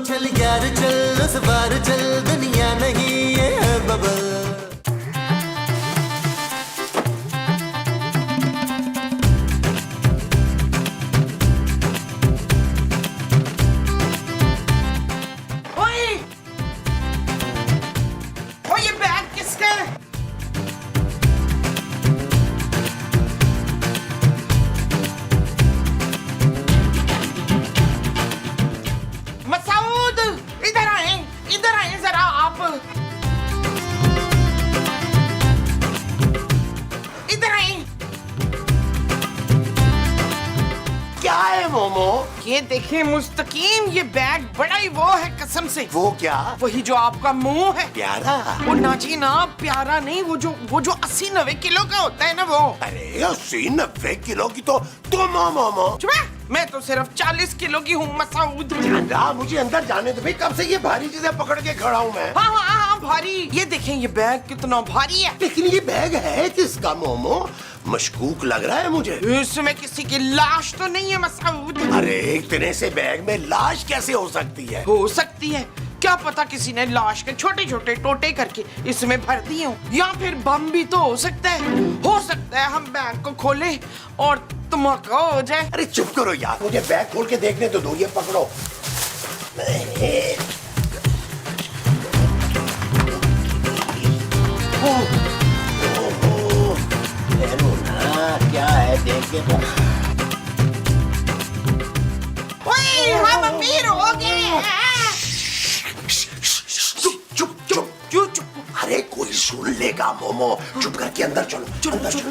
चल यार चल उस बार चल दुनिया नहीं ये है बबल। ये देखिए मुस्तकीम, ये बैग बड़ा ही वो है कसम से। वो क्या? वही जो आपका मुंह है। प्यारा? वो ना जी ना, प्यारा नहीं, वो जो 80-90 किलो का होता है ना वो। अरे 80-90 किलो की तो तुम हो मोमो। चुप, मैं तो सिर्फ 40 किलो की हूँ मसूद। मुझे अंदर जाने दो भाई, कब से ये भारी चीजें पकड़ के खड़ा हूँ मैं। हाँ भारी। ये देखें ये बैग कितना भारी है। लेकिन ये बैग है किसका मोमो? मशकूक लग रहा है मुझे। इसमें किसी की लाश तो नहीं है मसूद। अरे इतने से बैग में लाश कैसे हो सकती है? हो सकती है, क्या पता किसी ने लाश के छोटे छोटे टोटे करके इसमें भर दिए हो, या फिर बम भी तो हो सकता है। हो सकता है हम बैग को खोलें और धमाका हो जाए। अरे चुप करो यार, मुझे बैग खोल के देखने तो दो। ये पकड़ो। क्या है देख के तो। ओए, हम अमीर हो गए। चुप। अरे कोई सुन लेगा मोमो। चुप करके अंदर चलो। अंदर चलो।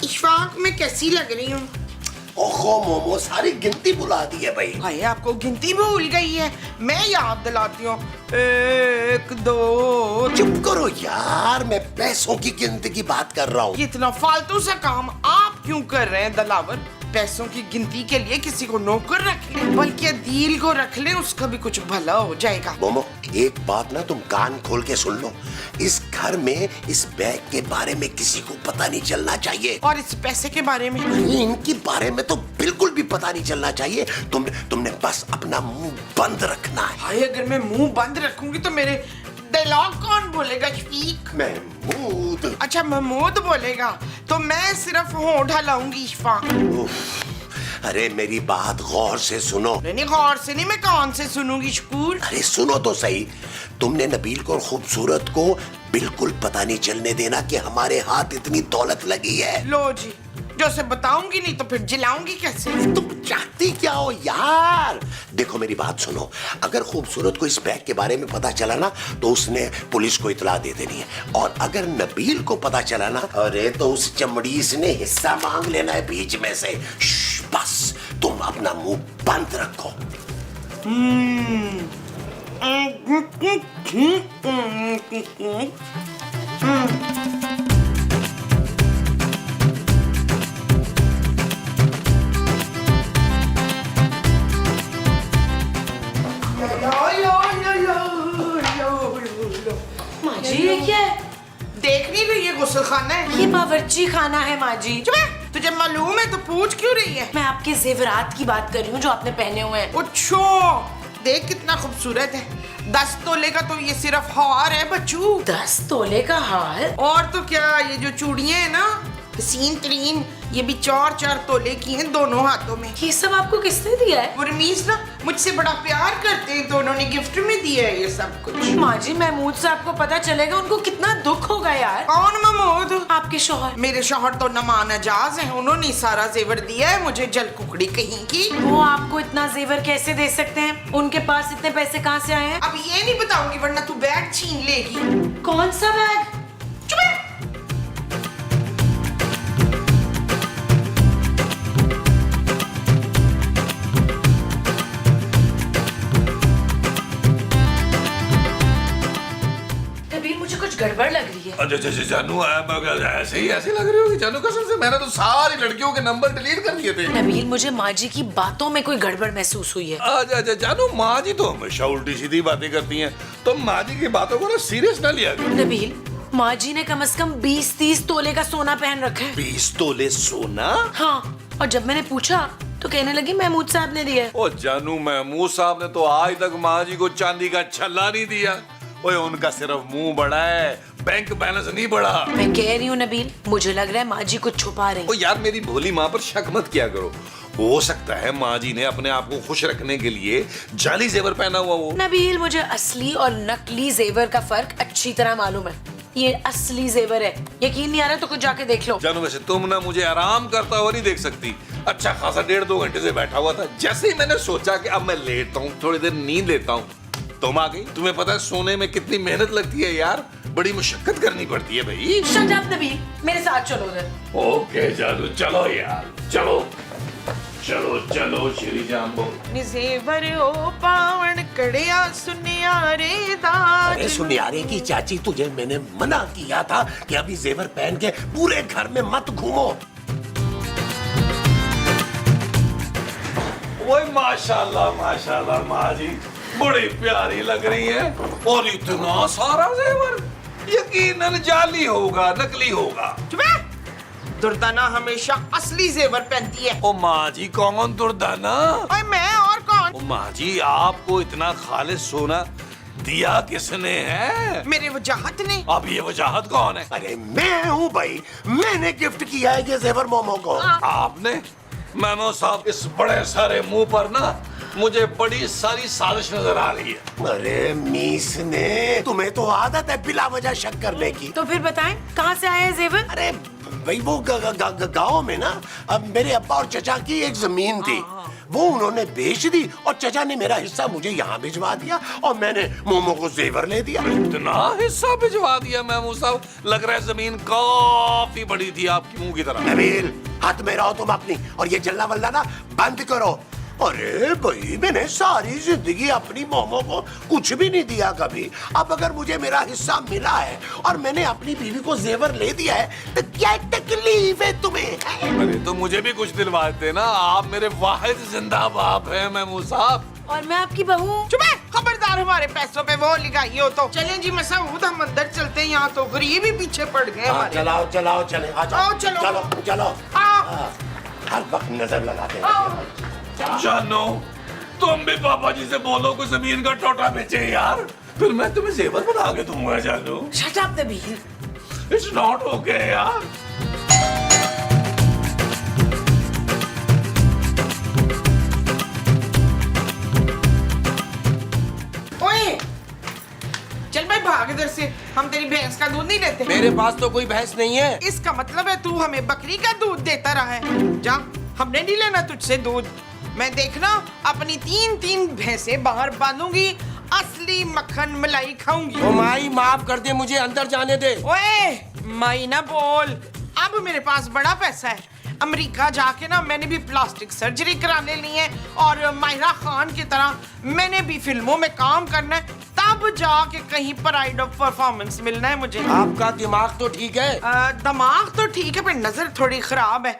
इशफाक मैं कैसी लग रही हूँ? ओहो मोमो, सारी गिनती बुला दी है भाई। भाई आपको गिनती भूल गई है, मैं याद दिलाती हूँ। 1 2। चुप करो यार, मैं पैसों की गिनती की बात कर रहा हूँ। इतना फालतू सा काम आप क्यों कर रहे हैं दलावर? पैसों की गिनती के लिए किसी को नौकर रख ले, बल्कि दिल को रख ले, उसका भी कुछ भला हो जाएगा। मोमो एक बात ना तुम कान खोल के सुन लो, इस घर में इस बैग के बारे में किसी को पता नहीं चलना चाहिए। और इस पैसे के बारे में? इनके बारे में तो बिल्कुल भी पता नहीं चलना चाहिए। तुमने बस अपना मुंह बंद रखना है। हाय, अगर मैं मुंह बंद रखूंगी तो मेरे डायलॉग कौन बोलेगा शफीक? महमूद। अच्छा महमूद बोलेगा, तो मैं सिर्फ होंठ हलाऊंगी इशफाक। अरे मेरी बात गौर से सुनो। नहीं गौर से नहीं, मैं कान से सुनूंगी शकूर। अरे सुनो तो सही, तुमने नबील को और खूबसूरत को बिल्कुल पता नहीं चलने देना कि हमारे हाथ इतनी दौलत लगी है। लो जी, जो से बताऊंगी नहीं तो फिर जिलाऊंगी कैसे? तुम चाहती क्या हो यार? देखो मेरी बात सुनो, अगर खूबसूरत को इस बैग के बारे में पता चला ना तो उसने पुलिस को इतला दे देनी है, और अगर नबील को पता चला ना, अरे तो उस चमड़ीस ने हिस्सा मांग लेना है बीच में से। बस तुम अपना मुंह बंद रखो। माजी ये क्या है? देख नहीं रही, ये गुस्ल खाना है। ये बावर्ची खाना है माजी। तुझे मालूम है तो पूछ क्यों रही है? मैं आपके जेवरात की बात कर रही हूँ जो आपने पहने हुए हैं। अच्छा, देख कितना खूबसूरत है। 10 तोले का तो ये सिर्फ हार है बच्चू। 10 तोले का हार? और तो क्या, ये जो चूड़ियां है ना हसीन तरीन, ये भी 4-4 तोले की हैं दोनों हाथों में। ये सब आपको किसने दिया है? वो रमीज ना मुझसे बड़ा प्यार करते हैं तो उन्होंने गिफ्ट में दिया है ये सब कुछ। माँ जी महमूद से आपको पता चलेगा उनको कितना दुख होगा यार। कौन महमूद? आपके शौहर। मेरे शौहर तो नमान अजाज हैं, उन्होंने सारा जेवर दिया है मुझे, जल कुकड़ी कहीं की। वो आपको इतना जेवर कैसे दे सकते हैं? उनके पास इतने पैसे कहाँ से आए हैं? अब ये नहीं बताऊंगी वरना तू बैग छीन लेगी। कौन सा बैग? मुझे कुछ कुछ गड़बड़ लग रही है। अच्छा जानू ऐसे लग रही होगी जानू, कसम से मैंने तो सारी लड़कियों के नंबर डिलीट कर दिए थे। नबील, मुझे माँ जी की बातों में कोई गड़बड़ महसूस हुई है। अच्छा जानू, माँ जी तो हमेशा उल्टी सीधी बातें करती हैं, तो माँ जी की बातों को ना सीरियस ना लिया करो। नबील, माँ जी ने कम से कम 20-30 तोले का सोना पहन रखा है। 20 तोले सोना? हाँ, और जब मैंने पूछा तो कहने लगी महमूद साहब ने दिया है। ओ जानू, महमूद साहब ने तो आज तक माँ जी को चांदी का छल्ला नहीं दिया। ओए, उनका सिर्फ मुंह बड़ा है, बैंक बैलेंस नहीं बड़ा। मैं कह रही हूँ नबील, मुझे लग रहा है माँ जी कुछ छुपा रही। ओ यार, मेरी भोली माँ पर शक मत किया करो। हो सकता है माँ जी ने अपने आप को खुश रखने के लिए जाली जेवर पहना हुआ हो। नबील, मुझे असली और नकली जेवर का फर्क अच्छी तरह मालूम है। ये असली जेवर है, यकीन नहीं आ रहा तो कुछ जाके देख लो। जानू, वैसे तुम ना मुझे आराम करता हुआ नहीं देख सकती। अच्छा खासा 1.5-2 घंटे से बैठा हुआ था, जैसे ही मैंने सोचा कि अब मैं लेटता हूँ, थोड़ी देर नींद लेता हूँ, तुम आ गई। तुम्हें पता है सोने में कितनी मेहनत लगती है यार, बड़ी मुशक्कत करनी पड़ती है भाई। शट अप नबील, मेरे साथ चलो उधर। ओके जानू, चलो यार, चलो चलो चलो श्री जाम्बो। निजेवर ओ पावन कड़िया सुनियारे दाज। अरे सुनियारे की चाची, तुझे मैंने मना किया था कि अभी जेवर पहन के पूरे घर में मत घूमो। ओए माशाल्लाह माशाल्लाह, माँ जी बड़ी प्यारी लग रही है, और इतना सारा जेवर, यकीनन जाली होगा, नकली होगा। चुप है। दुर्दाना हमेशा असली जेवर पहनती है। ओ माँ जी, कौन दुर्दाना? ओए मैं और कौन? ओ माँ जी, आपको इतना खालिस सोना दिया किसने है? मेरे वजाहत ने। अब ये वजाहत कौन है? अरे मैं हूँ भाई, मैंने गिफ्ट किया है ये जेवर मोमो को। आपने? मेमो साहब, इस बड़े सारे मुंह पर ना मुझे बड़ी सारी साजिश नजर आ रही है। अरे मीस ने, तुम्हें तो आदत है बिला वजह शक करने की। तो फिर बताएं कहाँ से आया है जेवर? अरे भाई, वो गांव में ना अब मेरे अब्बा और चचा की एक जमीन थी, वो उन्होंने बेच दी और चचा ने मेरा हिस्सा मुझे यहाँ भिजवा दिया और मैंने मोमो को जेवर ले दिया। इतना हिस्सा भिजवा दिया मेमो साहब? लग रहा है जमीन काफी बड़ी थी आपकी मुंह की तरह। नबील, हाथ में रहो तुम अपनी, और ये जल्ला वल्ला ना बंद करो। अरे भाई, मैंने सारी जिंदगी अपनी मोमो को कुछ भी नहीं दिया कभी। अब अगर मुझे मेरा हिस्सा मिला है और मैंने अपनी बीवी को जेवर ले दिया है, तो क्या तकलीफ है तुम्हें? अरे तो मुझे भी कुछ दिलवा देते ना, आप मेरे वाहिद जिंदा बाप हैं मेमो साहब। और मैं आपकी बहू। चुप है, खबरदार हमारे पैसों पे वो लिखाई हो तो। चलें जी मसूद, हम अंदर चलते हैं, यहाँ तो गरीब ही पीछे पड़ गए हमारे। चलाओ चलाओ, चले आ जाओ। आओ, चलो। चलो चलो। आओ। हर वक्त नजर लगाते हैं। जानो, तुम भी पापा जी से बोलो कोई जमीन का टोटा बेचे यार, फिर मैं तुम्हें जेवर बना के दूंगा। जानो, shut up Nabeel. It's not okay यार। ओए, चल भाई भाग इधर से, हम तेरी भैंस का दूध नहीं लेते। मेरे पास तो कोई भैंस नहीं है। इसका मतलब है तू हमें बकरी का दूध देता रहा है। जा, हमने नहीं लेना तुझसे दूध। मैं देखना अपनी 3-3 भैंसें बाहर बांधूंगी, असली मक्खन मलाई खाऊंगी। ओ माई, माफ कर दे, मुझे अंदर जाने दे। ओए, माई ना बोल। अब मेरे पास बड़ा पैसा है, अमेरिका जाके ना मैंने भी प्लास्टिक सर्जरी कराने ली है, और माहिरा खान की तरह मैंने भी फिल्मों में काम करना है, तब जाके कहीं प्राइड ऑफ परफॉर्मेंस मिलना है मुझे। आपका दिमाग तो ठीक है। दिमाग तो ठीक है, पर नजर थोड़ी खराब है।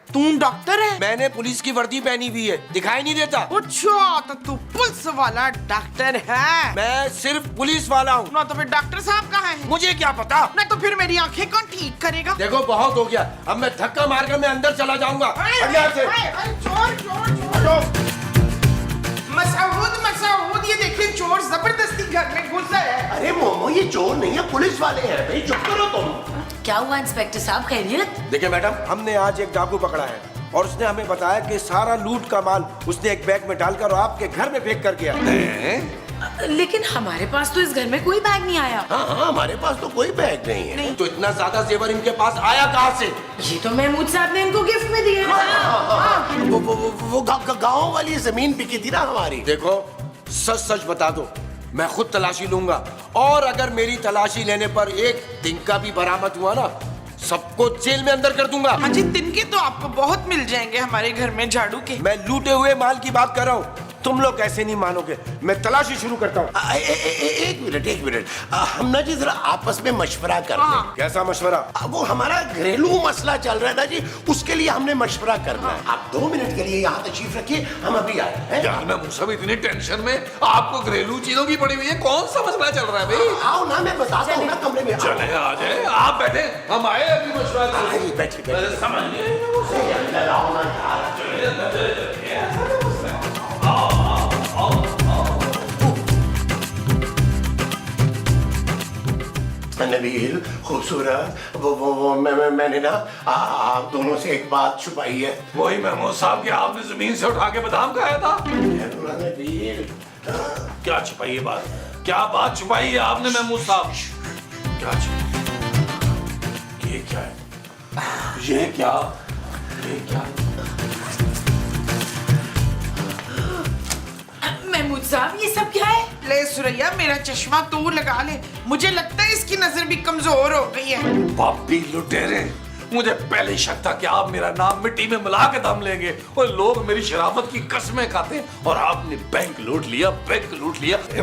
तू डॉक्टर है? मैंने पुलिस की वर्दी पहनी हुई है, दिखाई नहीं देता? अच्छा, तो तू पुलिस वाला डॉक्टर है? मैं सिर्फ पुलिस वाला हूँ। ना तो फिर डॉक्टर साहब कहाँ हैं? मुझे क्या पता। ना तो फिर मेरी आंखें कौन ठीक करेगा? देखो, बहुत हो गया, अब मैं धक्का मारकर मैं अंदर चला जाऊंगा। चोर चोर चोर! मसूद, ये देखिए, चोर जबरदस्ती घर में घुसा है। अरे मोमो, ये चोर नहीं है, पुलिस वाले हैं भाई, चुप करो तुम। क्या हुआ इंस्पेक्टर साहब, खैरियत? देखिए मैडम, हमने आज एक डाकू पकड़ा है और उसने हमें बताया कि सारा लूट का माल उसने एक बैग में डालकर आपके घर में फेंक कर गया। लेकिन हमारे पास तो इस घर में कोई बैग नहीं आया। हाँ हाँ, हमारे पास तो कोई बैग नहीं है। नहीं तो इतना ज्यादा जेवर इनके पास आया कहाँ से? ये तो महमूद साहब ने इनको गिफ्ट में दिया। वो गाँव वाली जमीन बिकी थी ना हमारी। देखो, सच सच बता दो, मैं खुद तलाशी लूंगा, और अगर मेरी तलाशी लेने पर एक तिनका भी बरामद हुआ ना, सबको जेल में अंदर कर दूंगा। हाँ जी, तिनके तो आपको बहुत मिल जाएंगे हमारे घर में झाड़ू के। मैं लूटे हुए माल की बात कर रहा हूँ। तुम लोग ऐसे नहीं मानोगे, मैं तलाशी शुरू करता हूँ। एक मिनट हम ना जी जरा आपस में मशवरा कर लें। कैसा मशवरा? वो हमारा घरेलू मसला चल रहा है ना जी, उसके लिए हमने मशवरा करना है। आप 2 मिनट के लिए यहाँ तशरीफ रखिए, हम अभी आए हैं। यार मैं मुझे भी इतनी टेंशन में, आपको घरेलू चीजों की पड़ी हुई है, कौन सा मसला चल रहा है भाई? आओ ना, मैं बताता हूँ ना, कमरे में आओ। चले आ जाए, आप बैठे, हम आए अभी मशवरा करने। आइए, बैठिए। अरे समझ नहीं अंदर आओ ना यार। नबील, खूबसूरत, वो मैंने ना आप दोनों से एक बात छुपाई है। वही महमूद साहब कि आपने जमीन से उठा के बादाम खाया था। नबील, क्या छुपाई है बात? क्या बात छुपाई है आपने महमूद साहब? क्या ये क्या है? ये क्या? महमूद साहब, ये सब क्या है? ले सुरैया, मेरा चश्मा तू लगा ले, मुझे लगता है इसकी नजर भी कमजोर हो गई है। पापी लुटेरे, मुझे पहले ही शक था कि आप मेरा नाम मिट्टी में मिला के दम लेंगे और लोग मेरी शराफत की कस्में खाते हैं, और आपने बैंक लूट लिया।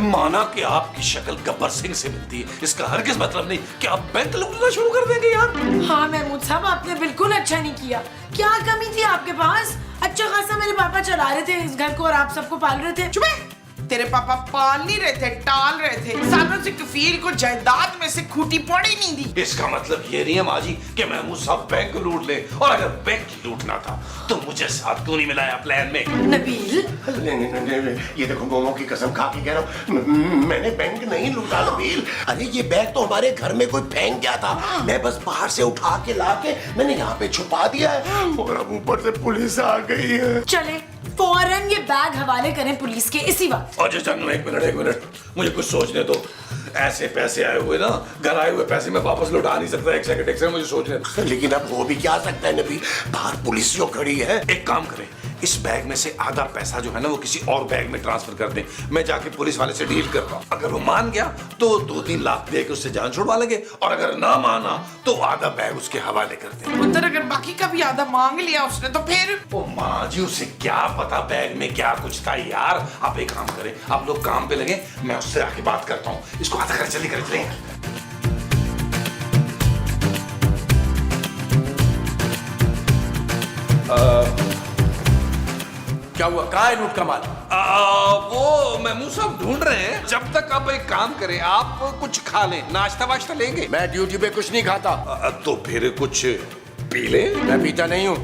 माना कि आपकी शक्ल गब्बर सिंह से मिलती है, इसका हरगिज मतलब नहीं कि आप बैंक लूटना शुरू कर देंगे यार। हाँ महमूद साहब, आपने बिल्कुल अच्छा नहीं किया। क्या कमी थी आपके पास? अच्छा खासा मेरे पापा चला रहे थे इस घर को और आप सबको पाल रहे थे। चुप है। तेरे पापा पाल नहीं रहे थे, टाल रहे थे। सालों से कफील को जायदाद में से खूटी पड़ी नहीं दी। इसका मतलब ये नहीं है माँ जी कि महमूद साहब बैंक लूट ले, और अगर बैंक लूटना था तो मुझे साथ क्यों नहीं मिलाया प्लान में? नबील, नहीं, ये देखो, मोमो की कसम खा के कह रहा हूँ, मैंने बैंक नहीं लूटा नबील। अरे ये बैग तो हमारे घर में कोई फेंक गया था, मैं बस बाहर से उठा के लाके मैंने यहाँ पे छुपा दिया है, और अब ऊपर से पुलिस आ गई है। चले फौरन ये बैग हवाले करें पुलिस के इसी वक्त। अजय जानू, एक मिनट, मुझे कुछ सोचने दो। ऐसे पैसे आए हुए ना, घर आए हुए पैसे मैं वापस लौटा नहीं सकता। एक सेकंड मुझे सोचने दो। लेकिन अब हो भी क्या सकता है नबील, बाहर पुलिस जो खड़ी है। एक काम करें, इस बैग में से आधा पैसा जो है ना वो किसी और बैग में ट्रांसफर कर दें। मैं जाके पुलिस वाले से डील करता हूँ, अगर वो मान गया तो 2-3 लाख दे के उससे जान छुड़वा लेंगे, और अगर ना माना तो आधा बैग उसके हवाले कर दें। उधर अगर बाकी का भी आधा मांग लिया उसने तो फिर? ओ माँ जी, उसे क्या पता बैग में क्या कुछ था यार। आप एक काम करें, आप लोग काम पे लगे, मैं उससे आके बात करता हूँ। इसको आधा कर चले। क्या हुआ? कहाँ है लूट का माल? वो महमूद साहब ढूंढ रहे हैं। जब तक आप एक काम करें, आप कुछ खा लें, नाश्ता वाश्ता लेंगे? मैं ड्यूटी पे कुछ नहीं खाता। तो फिर कुछ पी ले। मैं पीता नहीं हूँ।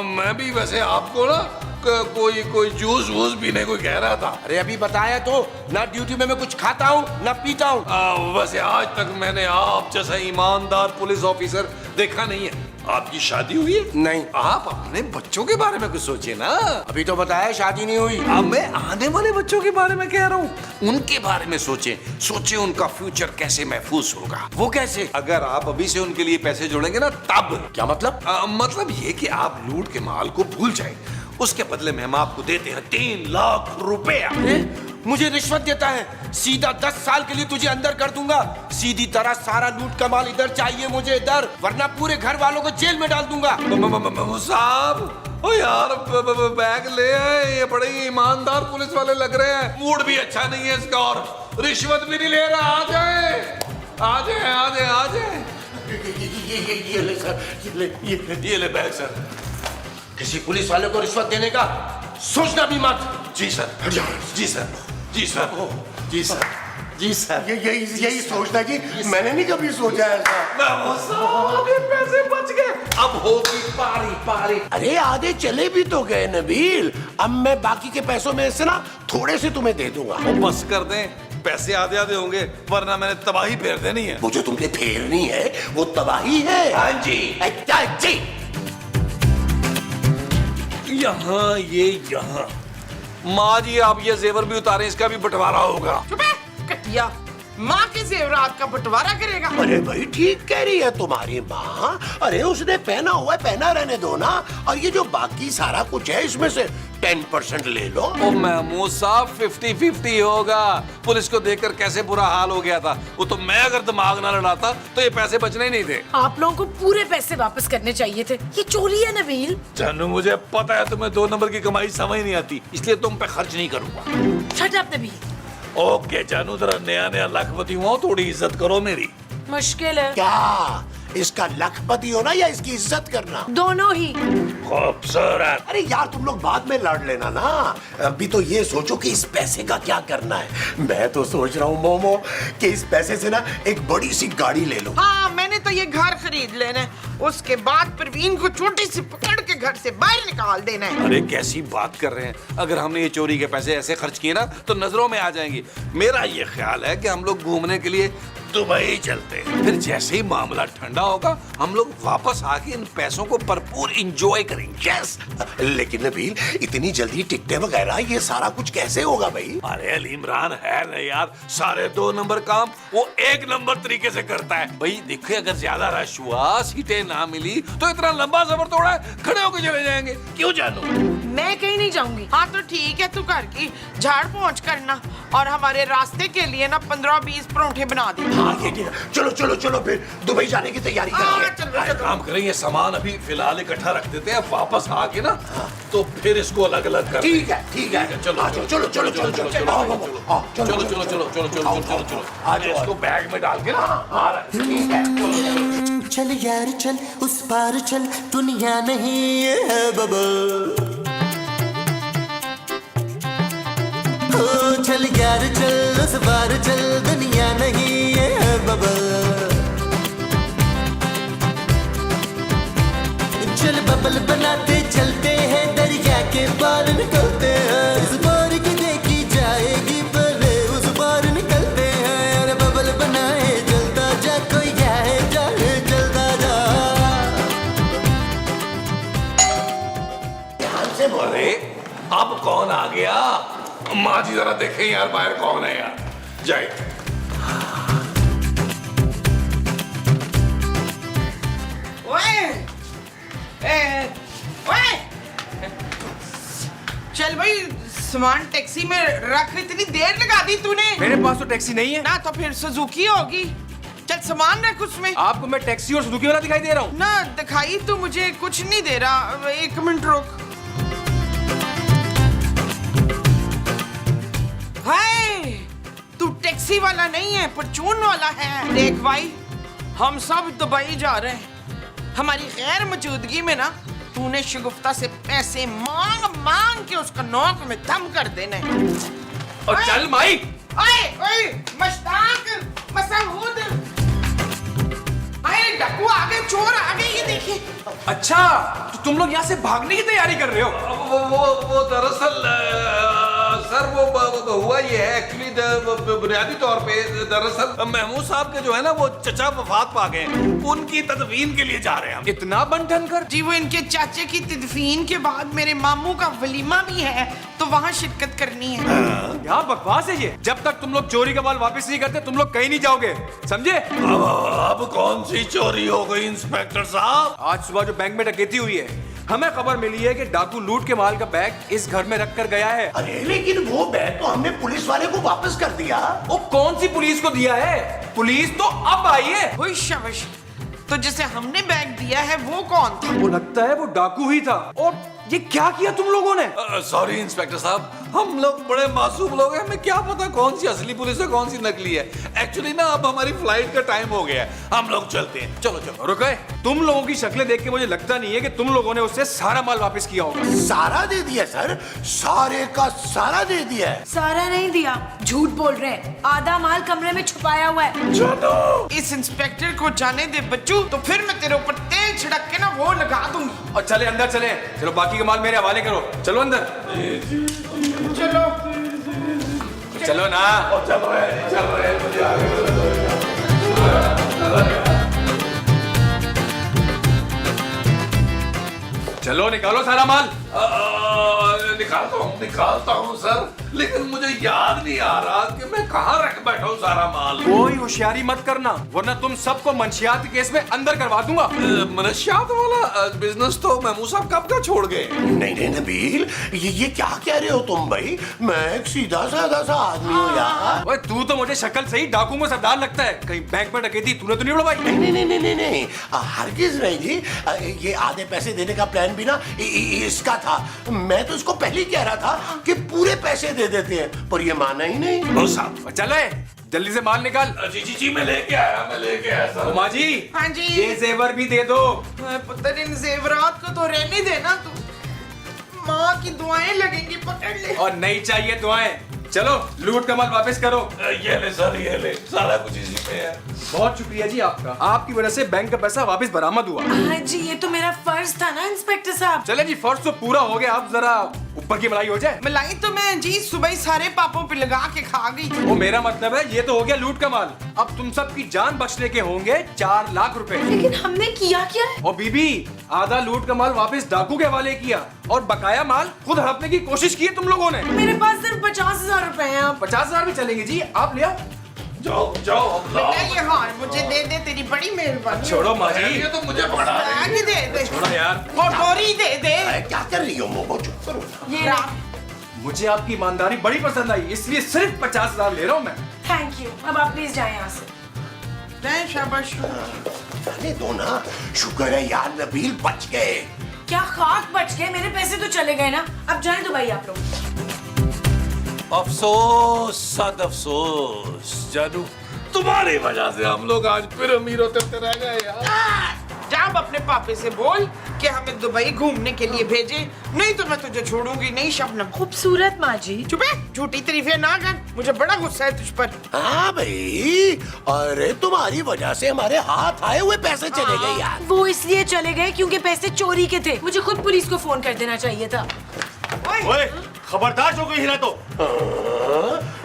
मैं भी वैसे आपको ना कोई जूस वूस पीने को कह रहा था। अरे अभी बताया तो, ना ड्यूटी में मैं कुछ खाता हूँ ना पीता हूँ। वैसे आज तक मैंने आप जैसा ईमानदार पुलिस ऑफिसर देखा नहीं है। आपकी शादी हुई है? नहीं। आप अपने बच्चों के बारे में कुछ सोचिए ना। अभी तो बताया शादी नहीं हुई। अब मैं आने वाले बच्चों के बारे में कह रहा हूँ, उनके बारे में सोचे उनका फ्यूचर कैसे महफूज होगा। वो कैसे? अगर आप अभी से उनके लिए पैसे जोड़ेंगे ना, तब। क्या मतलब? मतलब ये कि आप लूट के माल को भूल जाए, उसके बदले में हम आपको देते हैं 3 लाख रुपया। मुझे रिश्वत देता है? सीधा 10 साल के लिए तुझे अंदर कर दूंगा। सीधी तरह सारा लूट का माल इधर चाहिए मुझे, इधर, वरना पूरे घर वालों को जेल में डाल दूंगा। साहब, ओ यार, बैग ले आए, ये बड़े ईमानदार पुलिस वाले लग रहे हैं। मूड भी अच्छा नहीं है इसका, और रिश्वत भी नहीं ले रहा। आ जाए। ये ले सर, ये ले बैग सर। किसी पुलिस वाले को रिश्वत देने का सोचना भी मत। जी सर। यही सोचता जी, मैंने नहीं कभी सोचा ऐसा। पैसे बच गए, अब होगी पारी। अरे आधे चले भी तो गए नबील, अब मैं बाकी के पैसों में से ना थोड़े से तुम्हें दे दूंगा। वो बस कर दें, पैसे आधे होंगे, वरना मैंने तबाही फेर देनी है। वो जो तुमने फेरनी है वो तबाही है। हाँ जी। अच्छा जी। यहाँ माँ जी, आप ये जेवर भी उतारें, इसका भी बंटवारा होगा। चुप है, कटिया। माँ के जेवरात का बंटवारा करेगा? अरे भाई, ठीक कह रही है तुम्हारी माँ। अरे उसने पहना हुआ है, पहना रहने दो ना। और ये जो बाकी सारा कुछ है, इसमें से 10% ले लो। ओ महमूद साहब 50-50 होगा। पुलिस को देखकर कैसे बुरा हाल हो गया था। वो तो मैं अगर दिमाग ना लड़ाता तो ये पैसे बचने ही नहीं थे। आप लोगों को पूरे पैसे वापस करने चाहिए थे। ये चोरी है नबील। जानू मुझे पता है तुम्हें 2 नंबर की कमाई समझ नहीं आती, इसलिए तुम पे खर्च नहीं करूंगा। Shut up Nabeel. ओके जानू, जरा नया लाखपति हुआ हूं, थोड़ी इज्जत करो मेरी। मुश्किल है। क्या इसका लखपति होना या इसकी इज्जत करना? दोनों ही। खूबसूरत। अरे यार तुम लोग बाद में लड़ लेना ना, अभी तो ये सोचो कि इस पैसे का क्या करना है। मैं तो सोच रहा हूँ मोमो कि इस पैसे से ना एक बड़ी सी गाड़ी ले लो। हाँ, मैंने तो ये घर खरीद लेना है, उसके बाद परवीन को छोटी सी पकड़ के घर से बाहर निकाल देना है। अरे कैसी बात कर रहे हैं, अगर हमने ये चोरी के पैसे ऐसे खर्च किए ना तो नजरों में आ जाएंगे। मेरा ये ख्याल है कि हम लोग घूमने के लिए दुबई चलते हैं, फिर जैसे ही मामला ठंडा होगा हम लोग वापस आके इन पैसों को भरपूर एंजॉय करेंगे। यस, लेकिन नबील इतनी जल्दी टिकटें वगैरह ये सारा कुछ कैसे होगा भाई? अरे अली इमरान है ना यार, सारे 2 नंबर काम वो 1 नंबर तरीके से करता है। भाई देखिए, अगर ज्यादा रश हुआ, सीटें ना मिली तो इतना लंबा सफर तोड़ा है, खड़े होकर चले जाएंगे। क्यों जानू? मैं कहीं नहीं जाऊंगी। हाँ तो ठीक है, तू घर की झाड़ पहुँच करना और हमारे रास्ते के लिए ना 15-20 परोठे बना दे। हाँ ये ठीक है, चलो चलो चलो फिर दुबई जाने की तैयारी करते हैं। काम करेंगे, सामान अभी फिलहाल इकट्ठा रख देते हैं, वापस आके ना तो फिर इसको अलग अलग कर। ठीक है ठीक है, चलो आ जाओ, चलो चलो चलो चलो चलो आओ, आओ, चलो चलो चलो चलो चलो चलो चलो चलो आ जाओ, इसको बैग में डाल के ना आ रहा है। ठीक है। चल यार चल उस पार चल, दुनिया नहीं ये है बबल। ओ चल यार चल उस पार चल, दुनिया नहीं ये है बबल। चल बबल बनाते चलते हैं, दरिया के पार निकलते हैं। इस पार की देखी जाएगी पहले उस पार निकलते हैं। अरे बबल बनाए चलता जा, कोई जाए जाए चलता जा। अरे अब कौन आ गया? माँ जी जरा देखें यार बाहर कौन है यार। जय चल भाई, सामान टैक्सी में रख, इतनी देर लगा दी तूने। मेरे पास तो टैक्सी नहीं है ना तो फिर सुजुकी होगी। चल सामान रख उसमें। आपको मैं टैक्सी और सुजुकी वाला दिखाई दे रहा हूँ। ना दिखाई तो मुझे कुछ नहीं दे रहा। 1 मिनट रुक। हाय, तू टैक्सी वाला नहीं है, परचून वाला है। देख भाई, हम सब दुबई जा रहे हैं। हमारी गैर मौजूदगी में ना तूने शगुफ्ता से पैसे मांग मांग के उसका नौक में दम कर देने। और चल माई। ओए ओए, मशताक, मसऊद, अरे डाकू आ गए, चोर आ गए, ये देखिए। अच्छा, तो तुम लोग यहाँ से भागने की तैयारी कर रहे हो? वो दरअसल सर वो हुआ ये है एक्चुअली बुनियादी तौर पे दरअसल महमूद साहब के जो है ना वो चचा वफात पा गए, उनकी तदफीन के लिए जा रहे हैं हम। इतना बंटन कर? जी वो इनके चाचे की तदफीन के बाद मेरे मामू का वलीमा भी है, तो वहाँ शिरकत करनी है। यहाँ बकवास है ये। जब तक तुम लोग चोरी का माल वापस नहीं करते तुम लोग कहीं नहीं जाओगे, समझे? अब कौन सी चोरी हो गई इंस्पेक्टर साहब? आज सुबह जो बैंक में डकैती हुई है, हमें खबर मिली है कि डाकू लूट के माल का बैग इस घर में रख कर गया है। अरे लेकिन वो बैग तो हमने पुलिस वाले को वापस कर दिया। वो कौन सी पुलिस को दिया है? पुलिस तो अब आई है। ओए शाबाश, तो जिसे हमने बैग दिया है वो कौन था? वो लगता है वो डाकू ही था। और ये क्या किया तुम लोगों ने? सॉरी इंस्पेक्टर साहब, हम लोग बड़े मासूम लोग हैं, हमें क्या पता कौन सी असली पुलिस है कौन सी नकली है। एक्चुअली ना अब हमारी फ्लाइट का टाइम हो गया है, हम लोग चलते हैं। चलो चलो। रुके, तुम लोगों की शक्लें देख के मुझे लगता नहीं है कि तुम लोगों ने उससे सारा माल वापस किया होगा। सारा दे दिया सर, सारे का सारा दे दिया है। सारा नहीं दिया, झूठ बोल रहे हैं। आधा माल कमरे में छुपाया हुआ है। इस इंस्पेक्टर को जाने दे बच्चू, तो फिर मैं तेरे ऊपर तेल छिड़क के ना वो लगा दूंगी। और चले अंदर चले, चलो बाकी का माल मेरे हवाले करो। चलो अंदर। चलो चलो ना। चल रहे मुझे आगे। चलो निकालो सारा माल। निकालता हूँ सर, लेकिन मुझे याद नहीं आ रहा कि मैं कहाँ रख बैठा हूँ सारा माल। कोई होशियारी मत करना, वरना तुम सबको मंशियात के केस में अंदर करवा दूंगा। मनशियात वाला बिजनेस तो महमूद साहब कब का छोड़ गए। नहीं नहीं नबील, ये क्या कह रहे हो तुम भाई? मैं एक सीधा साधा सा आदमी हूँ यार। ओए तू तो मुझे शक्ल से ही डाकू में सरदार लगता है। कहीं बैंक में डकैती तूने तो नहीं उड़वाई? नहीं नहीं नहीं नहीं नहीं, हरगिज नहीं जी। ये आधे पैसे देने का प्लान भी ना इसका था। मैं तो इसको पहले ही कह रहा था कि पूरे पैसे दे देते हैं, पर ये माना ही नहीं। बोल साहब चले जल्दी से माल निकाल। जी जी जी मैं लेके आया सर। उमा जी, हाँ जी। ये जेवर भी दे दो। पुत्र इन जेवरात को तो रहने देना तू, माँ की दुआएं लगेंगी, पकड़ ले। और नहीं चाहिए दुआएं। चलो लूट का माल वापस करो। ये ले सर, ये ले, सारा कुछ इसी पे है। बहुत शुक्रिया जी आपका, आपकी वजह से बैंक का पैसा वापस बरामद हुआ। हाँ जी, ये तो मेरा फर्ज था ना इंस्पेक्टर साहब। चले जी, फर्ज तो पूरा हो गया, अब जरा ऊपर की मलाई हो जाए। मलाई तो मैं जी सुबह ही सारे पापों पे लगा के खा गई थी। वो मेरा मतलब है, ये तो हो गया लूट का माल। अब तुम सबकी जान बचने के होंगे 4 लाख रुपए। लेकिन हमने किया क्या है? और बीबी, आधा लूट का माल वापस डाकू के हवाले किया और बकाया माल खुद हड़पने की कोशिश की है तुम लोगों ने। मेरे पास सिर्फ 50,000 रुपए हैं। 50,000 भी चलेंगे जी, आप ले आओ। जाओ जाओ अब लाओ। बेटा ये हार मुझे दे दे, तेरी बड़ी मेहरबानी। छोड़ो माँ जी, ये तो मुझे पड़ा है। आगे दे दे, छोड़ो यार। वो डोरी दे दे। क्या कर रही हो मोमो? चुप करो ना। ये मुझे आपकी ईमानदारी बड़ी पसंद आई, इसलिए सिर्फ 50,000 ले रहा हूँ मैं। Thank you. अब आप प्लीज जाएं यहाँ से। नहीं शाबाश। जाने दो ना, शुक्र है यार नबील बच गए। क्या खाक बच गए? मेरे पैसे तो चले गए ना। अब जाएं दुबई आप लोग। अफसोस सद अफसोस जानू, तुम्हारी वजह से हम लोग आज फिर अमीर होते रह गए यार। जा अब अपने पापे से बोल कि हमें दुबई घूमने के लिए भेजे, नहीं तो मैं तुझे छोड़ूंगी नहीं शबनम। खूबसूरत माँ जी। चुप है, झूठी तारीफें ना कर, मुझे बड़ा गुस्सा है तुझ पर। हाँ भाई, अरे तुम्हारी वजह से हमारे हाथ आए हुए पैसे चले गए यार। वो इसलिए चले गए क्योंकि पैसे चोरी के थे। मुझे खुद पुलिस को फोन कर देना चाहिए था। ओए खबरदार जो कोई हिला तो।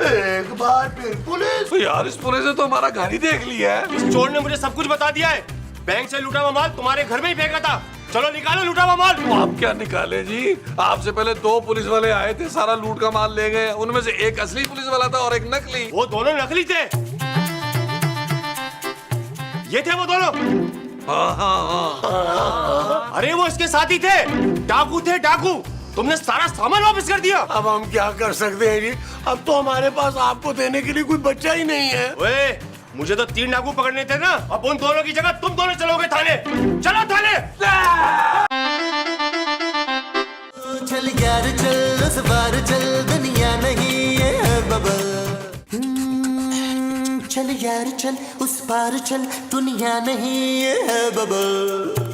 एक बार फिर पुलिस। तो यार इस पूरे से तो हमारा घर ही देख लिया है। इस चोर ने मुझे सब कुछ बता दिया है। बैंक से लूटा हुआ माल तुम्हारे घर में ही फेंका था। चलो निकालो लूटा हुआ माल। आप क्या निकाले जी, आपसे पहले 2 पुलिस वाले आए थे, सारा लूट का माल ले गए। उनमें से एक असली पुलिस वाला था और एक नकली। वो दोनों नकली थे। ये थे वो दोनों। हाँ हाँ हाँ। अरे वो इसके साथी थे, डाकू थे डाकू। तुमने सारा सामान वापस कर दिया। अब हम क्या कर सकते हैं जी? अब तो हमारे पास आपको देने के लिए कोई बच्चा ही नहीं है। ओए, मुझे तो 3 डाकू पकड़ने थे ना। अब उन दोनों की जगह तुम दोनों चलोगे थाने। चलो थाने। चल यार चल, उस बार चल, दुनिया नहीं ये है बबल। चल यार चल, उस पार चल, दुनिया नहीं ये है बबल।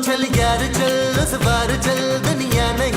चल यार चल, उस बार चल, दुनिया नहीं